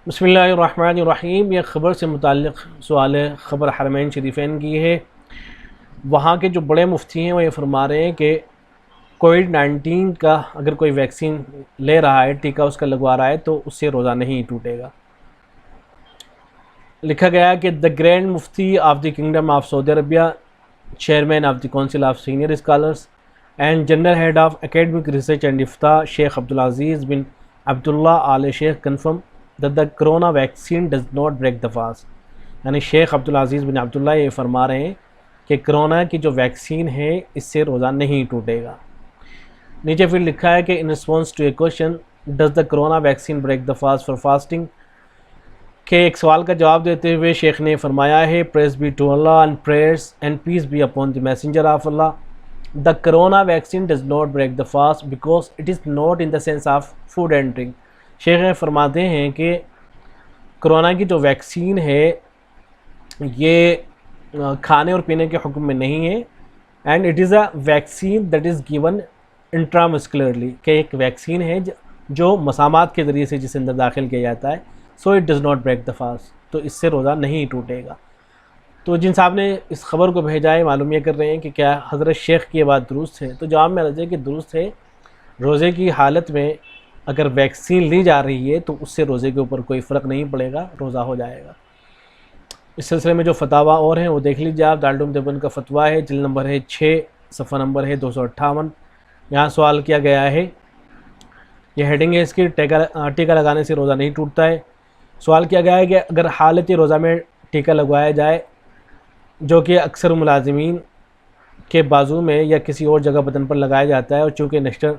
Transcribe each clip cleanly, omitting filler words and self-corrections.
بسم اللہ الرحمن الرحیم۔ یہ خبر سے متعلق سوال خبر حرمین شریفین کی ہے۔ وہاں کے جو بڑے مفتی ہیں وہ یہ فرما رہے ہیں کہ کووڈ-19 کا اگر کوئی ویکسین لے رہا ہے، ٹیکہ اس کا لگوا رہا ہے تو اس سے روزہ نہیں ٹوٹے گا۔ لکھا گیا کہ دا گرینڈ مفتی of the kingdom of Saudi Arabia, chairman of the council of senior scholars and general head of academic research and افتاء، Sheikh Abdulaziz bin Abdullah Al Sheikh confirm that the corona vaccine does not break the fast۔ یعنی شیخ Abdulaziz bin عبداللہ یہ فرما رہے ہیں کہ corona کی جو vaccine ہے اس سے روزہ نہیں ٹوٹے گا۔ نیچے پھر لکھا ہے کہ in response to a question does the corona vaccine break the fast for fasting، کہ ایک سوال کا جواب دیتے ہوئے شیخ نے فرمایا ہے praise be to Allah and prayers and peace be upon the messenger of Allah، the corona vaccine does not break the fast because it is not in the sense of food and drink۔ شیخ فرماتے ہیں کہ corona کی جو vaccine ہے یہ کھانے اور پینے کے حکم میں نہیں ہے، and it is a vaccine that is given intramuscularly, کہ ایک ویکسین ہے جو مسامات کے ذریعے سے جس اندر داخل کیا جاتا ہے، so it does not break the fast, تو اس سے روزہ نہیں ٹوٹے گا۔ تو جن صاحب نے اس خبر کو بھیجا ہے معلوم یہ کر رہے ہیں کہ کیا حضرت شیخ کی یہ بات درست ہے؟ تو جواب میں عرض ہے کہ درست ہے۔ روزے کی حالت میں اگر ویکسین لی جا رہی ہے تو اس سے روزے کے اوپر کوئی فرق نہیں پڑے گا، روزہ ہو جائے گا۔ اس سلسلے میں جو فتاویٰ اور ہیں وہ دیکھ لیجیے آپ۔ دارالعلوم دیوبند کا فتویٰ ہے، جلد نمبر ہے 6، صفحہ نمبر ہے 258۔ یہاں سوال کیا گیا ہے، یہ ہیڈنگ ہے اس کی، ٹیکہ لگانے سے روزہ نہیں ٹوٹتا ہے۔ سوال کیا گیا ہے کہ اگر حالت روزہ میں ٹیکہ لگوایا جائے جو کہ اکثر ملازمین کے بازو میں یا کسی اور جگہ بدن پر لگایا جاتا ہے، اور چونکہ نشتر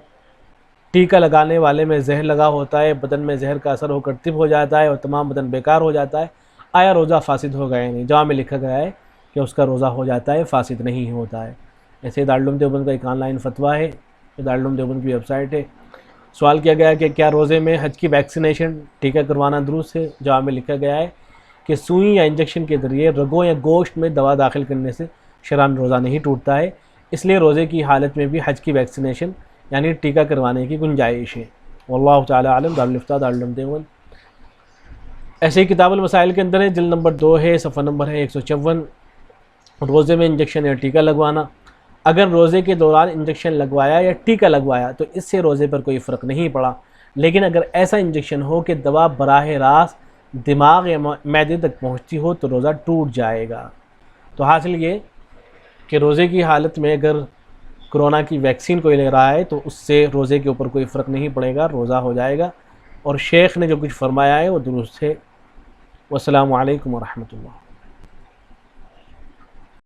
ٹیکہ لگانے والے میں زہر لگا ہوتا ہے، بدن میں زہر کا اثر ہو کر طب ہو جاتا ہے اور تمام بدن بیکار ہو جاتا ہے، آیا روزہ فاسد ہو گیا؟ نہیں، جواب میں لکھا گیا ہے کہ اس کا روزہ ہو جاتا ہے، فاسد نہیں ہوتا ہے۔ ایسے دارالعلوم دیوبند کا ایک آن لائن فتویٰ ہے، یہ دارالعلوم دیوبند کی ویب سائٹ ہے۔ سوال کیا گیا ہے کہ کیا روزے میں حج کی ویکسینیشن ٹیکہ کروانا درست ہے؟ جواب میں لکھا گیا ہے کہ سوئی یا انجیکشن کے ذریعے رگوں یا گوشت میں دوا داخل کرنے سے شرعاً روزہ نہیں ٹوٹتا ہے، اس لیے روزے کی حالت میں بھی حج کی ویکسینیشن یعنی ٹیکہ کروانے کی گنجائش ہے۔ واللہ تعالی عالم۔ دارالفتاء دارالعلوم دیوبند۔ ایسے ہی کتاب المسائل کے اندر ہے، جلد نمبر 2 ہے، صفحہ نمبر ہے 154۔ روزے میں انجیکشن یا ٹیکہ لگوانا، اگر روزے کے دوران انجیکشن لگوایا یا ٹیکہ لگوایا تو اس سے روزے پر کوئی فرق نہیں پڑا، لیکن اگر ایسا انجیکشن ہو کہ دوا براہ راست دماغ یا معدے تک پہنچتی ہو تو روزہ ٹوٹ جائے گا۔ تو حاصل یہ کہ روزے کی حالت میں اگر کرونا کی ویکسین کوئی لے رہا ہے تو اس سے روزے کے اوپر کوئی فرق نہیں پڑے گا، روزہ ہو جائے گا، اور شیخ نے جو کچھ فرمایا ہے وہ درست ہے۔ والسلام علیکم ورحمۃ اللہ۔